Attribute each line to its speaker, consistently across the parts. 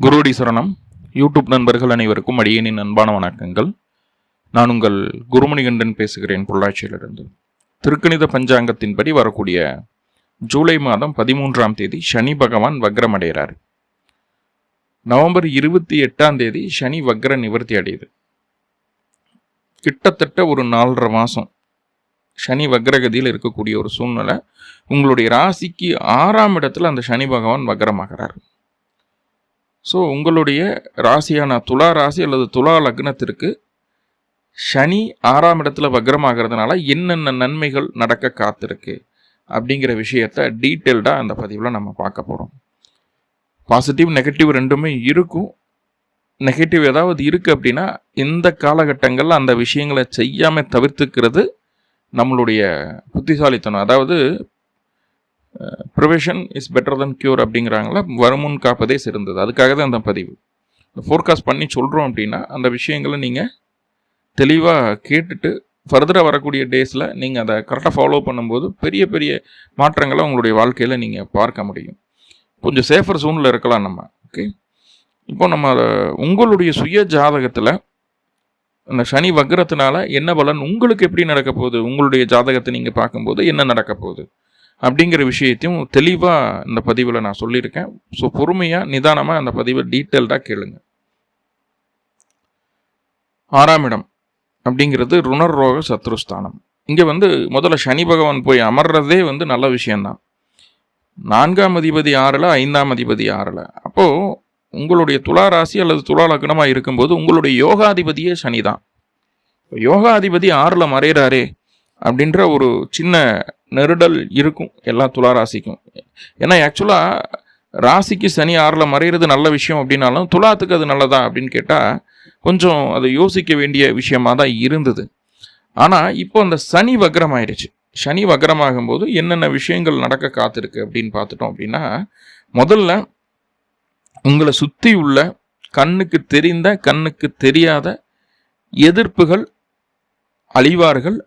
Speaker 1: குருவடி சரணம். யூடியூப் நண்பர்கள் அனைவருக்கும் அடியேனின் அன்பான வணக்கங்கள். நான் உங்கள் குருமணிகண்டன் பேசுகிறேன், பொள்ளாச்சியிலிருந்து. திருக்கணித பஞ்சாங்கத்தின்படி வரக்கூடிய ஜூலை மாதம் 13ஆம் தேதி சனி பகவான் வக்ரம் அடைகிறார். நவம்பர் 28ஆம் தேதி சனி வக்ர நிவர்த்தி அடையுது. கிட்டத்தட்ட ஒரு 4.5 மாதம் சனி வக்ரகதியில் இருக்கக்கூடிய ஒரு சூழ்நிலை. உங்களுடைய ராசிக்கு 6ஆம் இடத்துல அந்த சனி பகவான் வக்ரமாகிறார். ஸோ உங்களுடைய ராசியான துலா ராசி அல்லது துலா லக்னத்திற்கு சனி 6ஆம் இடத்துல வக்ரமாகிறதுனால என்னென்ன நன்மைகள் நடக்க காத்திருக்கு அப்படிங்கிற விஷயத்தை டீட்டெயில்டாக அந்த பதிவில் நம்ம பார்க்க போகிறோம். பாசிட்டிவ் நெகட்டிவ் ரெண்டுமே இருக்கும். நெகட்டிவ் ஏதாவது இருக்குது அப்படின்னா இந்த காலகட்டங்களில் அந்த விஷயங்களை செய்யாமல் தவிர்த்துக்கிறது நம்மளுடைய புத்திசாலித்தனம். அதாவது prevention is better than cure அப்படிங்கிறாங்களா, வருமுன் காப்பதே சிறந்தது. அதுக்காக தான் அந்த பதிவு. ஃபோர்காஸ்ட் பண்ணி சொல்கிறோம் அப்படின்னா அந்த விஷயங்களை நீங்கள் தெளிவாக கேட்டுட்டு ஃபர்தராக வரக்கூடிய டேஸில் நீங்கள் அதை கரெக்டாக ஃபாலோ பண்ணும்போது பெரிய பெரிய மாற்றங்களை உங்களுடைய வாழ்க்கையில் நீங்கள் பார்க்க முடியும். கொஞ்சம் சேஃபர் சூனில் இருக்கலாம் நம்ம. ஓகே, இப்போ நம்ம உங்களுடைய சுய ஜாதகத்தில் அந்த சனி வக்ரத்தினால என்ன பலன் உங்களுக்கு எப்படி நடக்க போகுது, உங்களுடைய ஜாதகத்தை நீங்கள் பார்க்கும்போது என்ன நடக்க போகுது அப்படிங்கிற விஷயத்தையும் தெளிவாக இந்த பதிவில் நான் சொல்லியிருக்கேன். ஸோ பொறுமையாக நிதானமாக அந்த பதிவை டீட்டெயில்டாக கேளுங்க. 6ஆம் இடம் அப்படிங்கிறது ருணரோக சத்ருஸ்தானம். இங்கே முதல்ல சனி பகவான் போய் அமர்றதே நல்ல விஷயந்தான். 4ஆம் அதிபதி 6ல், 5ஆம் அதிபதி 6ல். அப்போது உங்களுடைய துலா ராசி அல்லது துலா லக்னமாக இருக்கும்போது உங்களுடைய யோகாதிபதியே சனி தான். யோகாதிபதி 6ல் மறைகிறாரே அப்படின்ற ஒரு சின்ன நெருடல் இருக்கும் எல்லா துலா ராசிக்கும். ஏன்னா ஆக்சுவலாக ராசிக்கு சனி 6ல் மறைகிறது நல்ல விஷயம் அப்படின்னாலும் துலாத்துக்கு அது நல்லதா அப்படின்னு கேட்டால் கொஞ்சம் அது யோசிக்க வேண்டிய விஷயமாக தான் இருந்தது. ஆனால் இப்போ அந்த சனி வக்ரம் ஆயிடுச்சு. சனி வக்ரமாகும்போது என்னென்ன விஷயங்கள் நடக்க காத்திருக்கு அப்படின்னு பார்த்துட்டோம் அப்படின்னா, முதல்ல உங்களை சுற்றி உள்ள கண்ணுக்கு தெரிந்த கண்ணுக்கு தெரியாத எதிர்ப்புகள் அழிவார்கள்,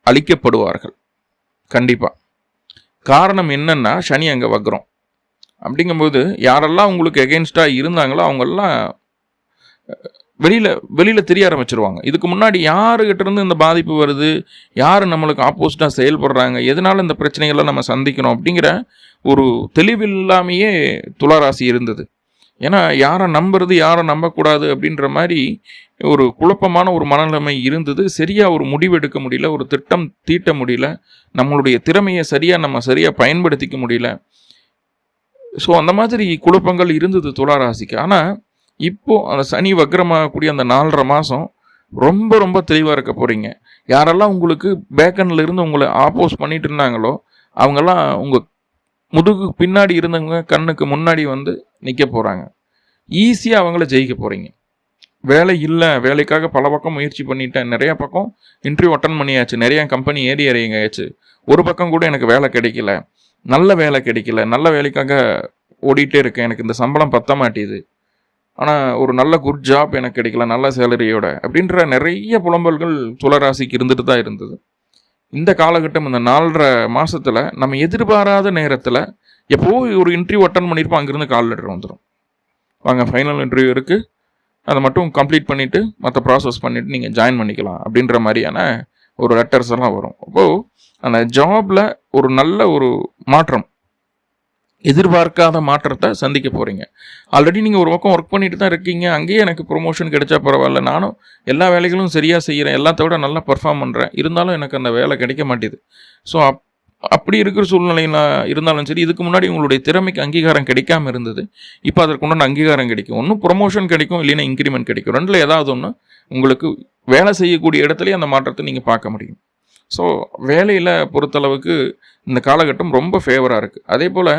Speaker 1: அழிக்கப்படுவார்கள். கண்டிப்பாக. காரணம் என்னன்னா சனி அங்கே வக்ரம். அப்படிங்கும்போது யாரெல்லாம் உங்களுக்கு எகென்ஸ்டாக இருந்தாங்களோ அவங்கெல்லாம் வெளியில் தெரிய ஆரம்பிச்சிருவாங்க. இதுக்கு முன்னாடி யாருக்கிட்ட இருந்து இந்த பாதிப்பு வருது, யார் நம்மளுக்கு ஆப்போசிட்டாக செயல்படுறாங்க, எதனால் இந்த பிரச்சனைகளை நம்ம சந்திக்கணும் அப்படிங்கிற ஒரு தெளிவில்லாமையே துளாராசி இருந்தது. ஏன்னா யாரை நம்புறது யாரை நம்பக்கூடாது அப்படின்ற மாதிரி ஒரு குழப்பமான ஒரு மனநிலைமை இருந்தது. சரியாக ஒரு முடிவு எடுக்க முடியல, ஒரு திட்டம் தீட்ட முடியல, நம்மளுடைய திறமையை நம்ம சரியாக பயன்படுத்திக்க முடியல. ஸோ அந்த மாதிரி குழப்பங்கள் இருந்தது துளாராசிக்கு. ஆனால் இப்போது அந்த சனி வக்ரமாகக்கூடிய அந்த 4.5 மாதம் ரொம்ப ரொம்ப தெளிவாக இருக்க போகிறீங்க. யாரெல்லாம் உங்களுக்கு பேக்கனில் இருந்து உங்களை ஆப்போஸ் பண்ணிட்டு இருந்தாங்களோ அவங்கெல்லாம் உங்கள் முதுகு பின்னாடி இருந்தவங்க கண்ணுக்கு முன்னாடி நிற்க போகிறாங்க. ஈஸியாக அவங்கள ஜெயிக்க போகிறீங்க. வேலை இல்லை, வேலைக்காக பல பக்கம் முயற்சி பண்ணிட்டேன், நிறையா பக்கம் இன்டர்வியூ அட்டன் பண்ணியாச்சு, நிறையா கம்பெனி ஏறி இறங்கியாச்சு, ஒரு பக்கம் கூட எனக்கு வேலை கிடைக்கல, நல்ல வேலை கிடைக்கல, நல்ல வேலைக்காக ஓடிட்டே இருக்கேன், எனக்கு இந்த சம்பளம் பத்த மாட்டேது, ஆனால் ஒரு நல்ல குட் ஜாப் எனக்கு கிடைக்கல நல்ல சேலரியோட அப்படின்ற நிறைய புலம்பல்கள் துளராசிக்கு இருந்துட்டு தான் இருந்தது. இந்த காலகட்டம் இந்த 4.5 மாதத்தில் நம்ம எதிர்பாராத நேரத்தில் எப்போ ஒரு இன்டர்வியூ அட்டன் பண்ணியிருப்போம், அங்கேருந்து கால் லெட்டர் வந்துடும், வாங்க ஃபைனல் இன்டர்வியூ இருக்குது, அதை மட்டும் கம்ப்ளீட் பண்ணிவிட்டு மற்ற ப்ராசஸ் பண்ணிவிட்டு நீங்கள் ஜாயின் பண்ணிக்கலாம் அப்படின்ற மாதிரியான ஒரு லெட்டர்ஸ் எல்லாம் வரும். அப்போது அந்த ஜாபில் ஒரு நல்ல ஒரு மாற்றம், எதிர்பார்க்காத மாற்றத்தை சந்திக்க போகிறீங்க. ஆல்ரெடி நீங்கள் ஒரு பக்கம் ஒர்க் பண்ணிட்டு தான் இருக்கீங்க, அங்கேயே எனக்கு ப்ரொமோஷன் கிடைச்சா பரவாயில்ல, நானும் எல்லா வேலைகளும் சரியாக செய்கிறேன், எல்லாத்த விட நல்லா பர்ஃபார்ம் பண்ணுறேன், இருந்தாலும் எனக்கு அந்த வேலை கிடைக்க மாட்டேது. ஸோ அப்படி இருக்கிற சூழ்நிலையில் இருந்தாலும் சரி, இதுக்கு முன்னாடி உங்களுடைய திறமைக்கு அங்கீகாரம் கிடைக்காம இருந்தது, இப்போ அதற்குண்டான அங்கீகாரம் கிடைக்கும். ஒன்றும் ப்ரொமோஷன் கிடைக்கும், இல்லைன்னா இன்க்ரிமெண்ட் கிடைக்கும். ரெண்டில் ஏதாவது ஒன்று உங்களுக்கு வேலை செய்யக்கூடிய இடத்துலையே அந்த மாற்றத்தை நீங்கள் பார்க்க முடியும். ஸோ வேலையில் பொறுத்தளவுக்கு இந்த காலகட்டம் ரொம்ப ஃபேவராக இருக்குது. அதே போல்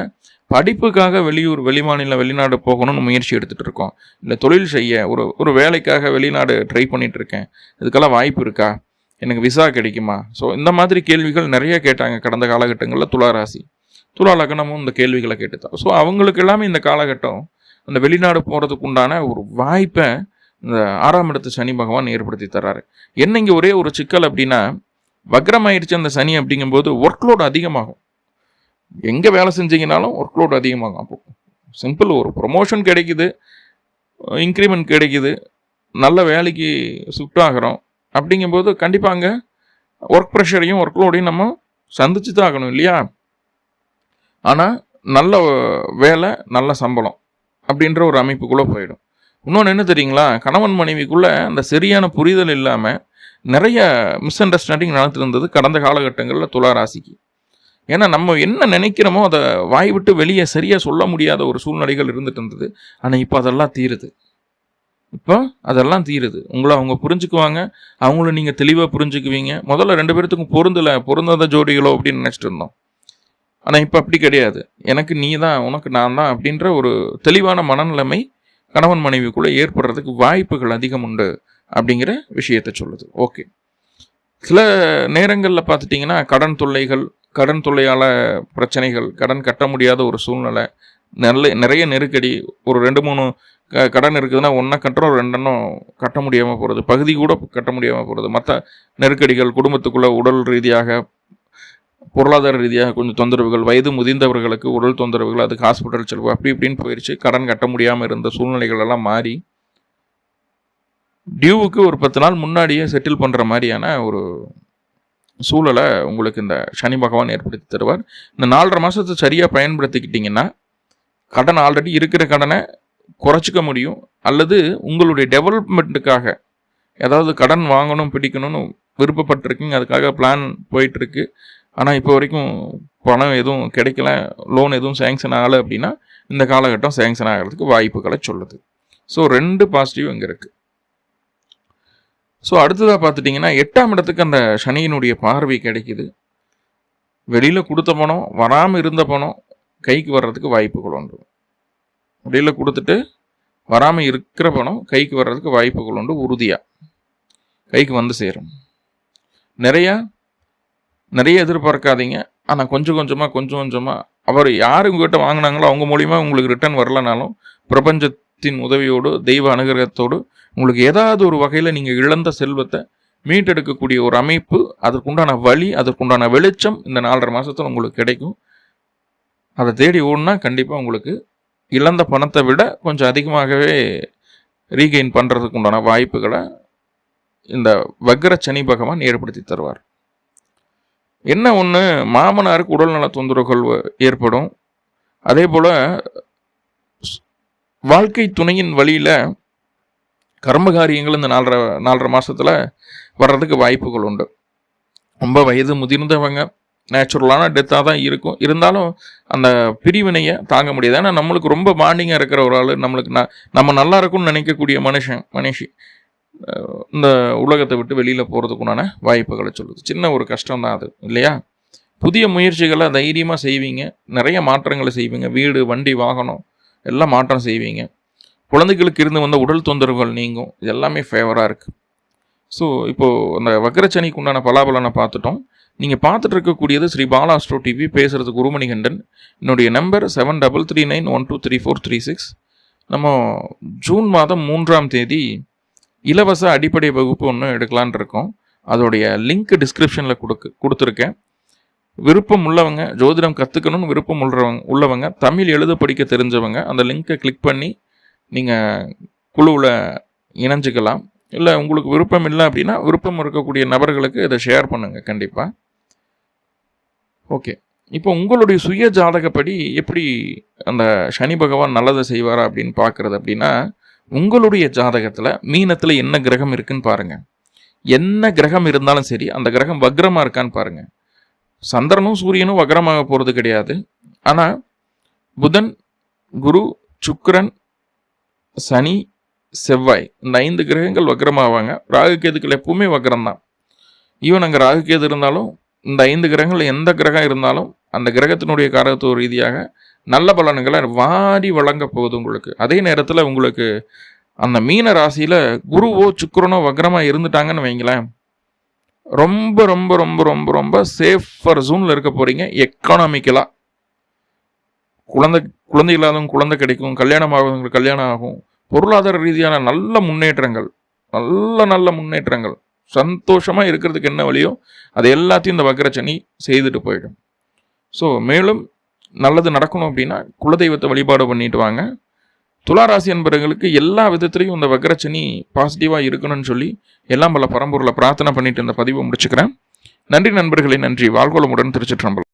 Speaker 1: படிப்புக்காக வெளியூர், வெளிமாநிலம், வெளிநாடு போகணும்னு முயற்சி எடுத்துகிட்டு இருக்கோம், இல்லை தொழில் செய்ய ஒரு வேலைக்காக வெளிநாடு ட்ரை பண்ணிகிட்டு இருக்கேன், இதுக்கெல்லாம் வாய்ப்பு இருக்கா, எனக்கு விசா கிடைக்குமா? ஸோ இந்த மாதிரி கேள்விகள் நிறைய கேட்டாங்க கடந்த காலகட்டங்களில் துளாராசி. துலா லக்னமும் இந்த கேள்விகளை கேட்டுதான். ஸோ அவங்களுக்கு எல்லாமே இந்த காலகட்டம் அந்த வெளிநாடு போகிறதுக்கு உண்டான ஒரு வாய்ப்பை இந்த 6ஆம் இடத்து சனி பகவான் ஏற்படுத்தி தர்றாரு. என்ன இங்கே ஒரே ஒரு சிக்கல் அப்படின்னா, வக்ரமாயிடுச்சு அந்த சனி அப்படிங்கும்போது ஒர்க்லோடு அதிகமாகும். எங்கே வேலை செஞ்சீங்கனாலும் ஒர்க்லோடு அதிகமாகும். அப்போ சிம்பிள், ஒரு ப்ரொமோஷன் கிடைக்குது, இன்க்ரிமெண்ட் கிடைக்குது, நல்ல வேலைக்கு ஷிஃப்ட் ஆகிறோம். அப்படிங்கும்போது கண்டிப்பாக அங்கே ஒர்க் ப்ரெஷரையும் ஒர்க் லோடையும் நம்ம சந்திச்சு தான் ஆகணும் இல்லையா? ஆனால் நல்ல வேலை, நல்ல சம்பளம் அப்படின்ற ஒரு அமைப்புக்குள்ளே போயிடும். இன்னொன்று என்ன தெரியுங்களா, கணவன் மனைவிக்குள்ளே அந்த சரியான புரிதல் இல்லாமல் நிறைய மிஸ் அண்டர்ஸ்டாண்டிங் நடந்துருந்தது கடந்த காலகட்டங்களில் துலா ராசிக்கு. ஏன்னா நம்ம என்ன நினைக்கிறோமோ அதை வாய் விட்டு வெளியே சரியாக சொல்ல முடியாத ஒரு சூழ்நிலைகள் இருந்துட்டு இருந்தது. ஆனால் இப்போ அதெல்லாம் தீருது. உங்களை அவங்க புரிஞ்சுக்குவாங்க, அவங்கள நீங்கள் தெளிவாக புரிஞ்சுக்குவீங்க. முதல்ல 2 பேர்த்துக்கும் பொருந்தாத ஜோடிகளோ அப்படின்னு நினச்சிட்டு இருந்தோம். ஆனால் இப்போ அப்படி கிடையாது. எனக்கு நீ தான், உனக்கு நான் தான் அப்படின்ற ஒரு தெளிவான மனநிலைமை கணவன் மனைவிக்குள்ளே ஏற்படுறதுக்கு வாய்ப்புகள் அதிகம் உண்டு அப்படிங்கிற விஷயத்தை சொல்லுது. ஓகே, சில நேரங்களில் பார்த்துட்டிங்கன்னா கடன் தொல்லையால் பிரச்சனைகள், கடன் கட்ட முடியாத ஒரு சூழ்நிலை, நிறைய நெருக்கடி. ஒரு 2-3 கடன் இருக்குதுன்னா ஒன்றா கட்டுறோம், 2 கட்ட முடியாமல் போகிறது, பகுதி கூட கட்ட முடியாமல் போகிறது. மற்ற நெருக்கடிகள், குடும்பத்துக்குள்ளே உடல் ரீதியாக, பொருளாதார ரீதியாக கொஞ்சம் தொந்தரவுகள், வயது முதிர்ந்தவர்களுக்கு உடல் தொந்தரவுகள், அதுக்கு ஹாஸ்பிட்டல் செலவு அப்படி இப்படின்னு போயிடுச்சு. கடன் கட்ட முடியாமல் இருந்த சூழ்நிலைகள் எல்லாம் மாறி டியூவுக்கு ஒரு 10 நாள் முன்னாடியே செட்டில் பண்ணுற மாதிரியான ஒரு சூழலை உங்களுக்கு இந்த சனி பகவான் ஏற்படுத்தி தருவார். இந்த 4.5 மாதத்தை சரியாக பயன்படுத்திக்கிட்டிங்கன்னா ஆல்ரெடி இருக்கிற கடனை குறைச்சிக்க முடியும். அல்லது உங்களுடைய டெவலப்மெண்ட்டுக்காக ஏதாவது கடன் வாங்கணும், பிடிக்கணும்னு விருப்பப்பட்டிருக்கீங்க, அதுக்காக பிளான் போயிட்டுருக்கு. ஆனால் இப்போ வரைக்கும் பணம் எதுவும் கிடைக்கல, லோன் எதுவும் சேங்ஷன் ஆகலை அப்படின்னா இந்த காலகட்டம் சேங்ஷன் ஆகிறதுக்கு வாய்ப்புகளை சொல்லுது. ஸோ 2 பாசிட்டிவ் இங்கே இருக்குது. ஸோ அடுத்ததாக பார்த்துட்டிங்கன்னா 8ஆம் இடத்துக்கு அந்த சனியினுடைய பார்வை கிடைக்குது. வெளியில் கொடுத்த பணம், வராமல் இருந்த பணம் கைக்கு வர்றதுக்கு வாய்ப்புகள் உண்டு. வெளியில் கொடுத்துட்டு வராமல் இருக்கிற பணம் கைக்கு வர்றதுக்கு வாய்ப்புகள் உண்டு. உறுதியாக கைக்கு வந்து சேரும். நிறைய எதிர்பார்க்காதீங்க. ஆனால் கொஞ்சம் கொஞ்சமாக அவர் யார் உங்கள்கிட்ட வாங்கினாங்களோ அவங்க மூலிமா உங்களுக்கு ரிட்டர்ன் வரலனாலும் பிரபஞ்சத்தின் உதவியோடு, தெய்வ அனுகிரகத்தோடு உங்களுக்கு ஏதாவது ஒரு வகையில் நீங்கள் இழந்த செல்வத்தை மீட்டெடுக்கக்கூடிய ஒரு அமைப்பு, அதற்குண்டான வழி, அதற்குண்டான வெளிச்சம் இந்த 4.5 மாதத்தில் உங்களுக்கு கிடைக்கும். அதை தேடி ஓடுனா கண்டிப்பாக உங்களுக்கு இழந்த பணத்தை விட கொஞ்சம் அதிகமாகவே ரீகெயின் பண்ணுறதுக்கு உண்டான வாய்ப்புகளை இந்த வக்ர சனி பகவான் ஏற்படுத்தி தருவார். என்ன ஒன்று, மாமனாருக்கு உடல்நல தொந்தரவுகள் ஏற்படும். அதே போல் வாழ்க்கை துணையின் வழியில் கர்மகாரியங்கள் இந்த 4.5 மாதத்தில் வர்றதுக்கு வாய்ப்புகள் உண்டு. ரொம்ப வயது முதிர்ந்தவங்க நேச்சுரலான டெத்தாக தான் இருக்கும். இருந்தாலும் அந்த பிரிவினையை தாங்க முடியாது. ஏன்னா நம்மளுக்கு ரொம்ப பாண்டிங்காக இருக்கிற ஒரு ஆள், நம்மளுக்கு நம்ம நல்லா இருக்கும்னு நினைக்கக்கூடிய மனுஷி இந்த உலகத்தை விட்டு வெளியில் போகிறதுக்குண்டான வாய்ப்புகளை சொல்லுது. சின்ன ஒரு கஷ்டம் தான் அது இல்லையா? புதிய முயற்சிகளை தைரியமாக செய்வீங்க, நிறைய மாற்றங்களை செய்வீங்க. வீடு, வண்டி, வாகனம் எல்லாம் மாற்றம் செய்வீங்க. குழந்தைகளுக்கு இருந்து வந்த உடல் தொந்தரவுகள் நீங்கும். இது எல்லாமே ஃபேவராக இருக்குது. ஸோ இப்போது அந்த வக்ரச்சனிக்கு உண்டான பலாபலனை பார்த்துட்டோம். நீங்கள் பார்த்துட்டு இருக்கக்கூடியது ஸ்ரீ பாலா அஸ்ட்ரோ டிவி. பேசுகிறது குருமணிகண்டன். என்னுடைய நம்பர் 7339123436. நம்ம ஜூன் மாதம் 3ஆம் தேதி இலவச அடிப்படை வகுப்பு ஒன்று எடுக்கலான் இருக்கோம். அதோடைய லிங்க் டிஸ்கிரிப்ஷனில் கொடுத்துருக்கேன். விருப்பம் உள்ளவங்க, ஜோதிடம் கற்றுக்கணும்னு விருப்பம் உள்ளவங்க, தமிழ் எழுத படிக்க தெரிஞ்சவங்க அந்த லிங்க்கை கிளிக் பண்ணி நீங்கள் குழுவில் இணைஞ்சிக்கலாம். இல்லை உங்களுக்கு விருப்பம் இல்லை அப்படின்னா விருப்பம் இருக்கக்கூடிய நபர்களுக்கு இதை ஷேர் பண்ணுங்கள் கண்டிப்பாக. ஓகே, இப்போ உங்களுடைய சுய ஜாதகப்படி எப்படி அந்த சனி பகவான் நல்லதை செய்வாரா அப்படின்னு பார்க்குறது அப்படின்னா, உங்களுடைய ஜாதகத்தில் மீனத்தில் என்ன கிரகம் இருக்குன்னு பாருங்கள். என்ன கிரகம் இருந்தாலும் சரி அந்த கிரகம் வக்ரமாக இருக்கான்னு பாருங்கள். சந்திரனும் சூரியனும் வக்ரமாக போகிறது கிடையாது. ஆனால் புதன், குரு, சுக்கிரன், சனி, செவ்வாய் இந்த 5 கிரகங்கள் வக்ரமாவாங்க. ராகு கேதுக்கள் எப்பவுமே வக்ரம் தான். ஈவன் அங்கே ராகு கேது இருந்தாலும் இந்த 5 கிரகங்கள் எந்த கிரகம் இருந்தாலும் அந்த கிரகத்தினுடைய காரகத்துவ ரீதியாக நல்ல பலன்களை வாரி வழங்க போகுது உங்களுக்கு. அதே நேரத்தில் உங்களுக்கு அந்த மீன ராசியில் குருவோ சுக்கிரனோ வக்ரமாக இருந்துட்டாங்கன்னு வைங்களேன், ரொம்ப ரொம்ப ரொம்ப ரொம்ப ரொம்ப சேஃபர் ஜோனில் இருக்க போகிறீங்க. எக்கானாமிக்கலாக குழந்தை இல்லாதவங்க குழந்தை கிடைக்கும், கல்யாணம் ஆகுறவங்களுக்கு கல்யாணம் ஆகும். பொருளாதார ரீதியான நல்ல முன்னேற்றங்கள், நல்ல முன்னேற்றங்கள், சந்தோஷமாக இருக்கிறதுக்கு என்ன வழியோ அது எல்லாத்தையும் இந்த வக்ரச்சனி செய்துட்டு போயிடும். ஸோ மேலும் நல்லது நடக்கணும் அப்படின்னா குலதெய்வத்தை வழிபாடு பண்ணிட்டு வாங்க. துளாராசி என்பவர்களுக்கு எல்லா விதத்துலையும் இந்த வக்ரச்சனி பாசிட்டிவாக இருக்கணும்னு சொல்லி எல்லாம் பல பரம்பொருளை பிரார்த்தனை பண்ணிட்டு இந்த பதிவை முடிச்சுக்கிறேன். நன்றி நண்பர்களே, நன்றி. வாழ்வளமுடன். திருச்சிற்றம்பலம்.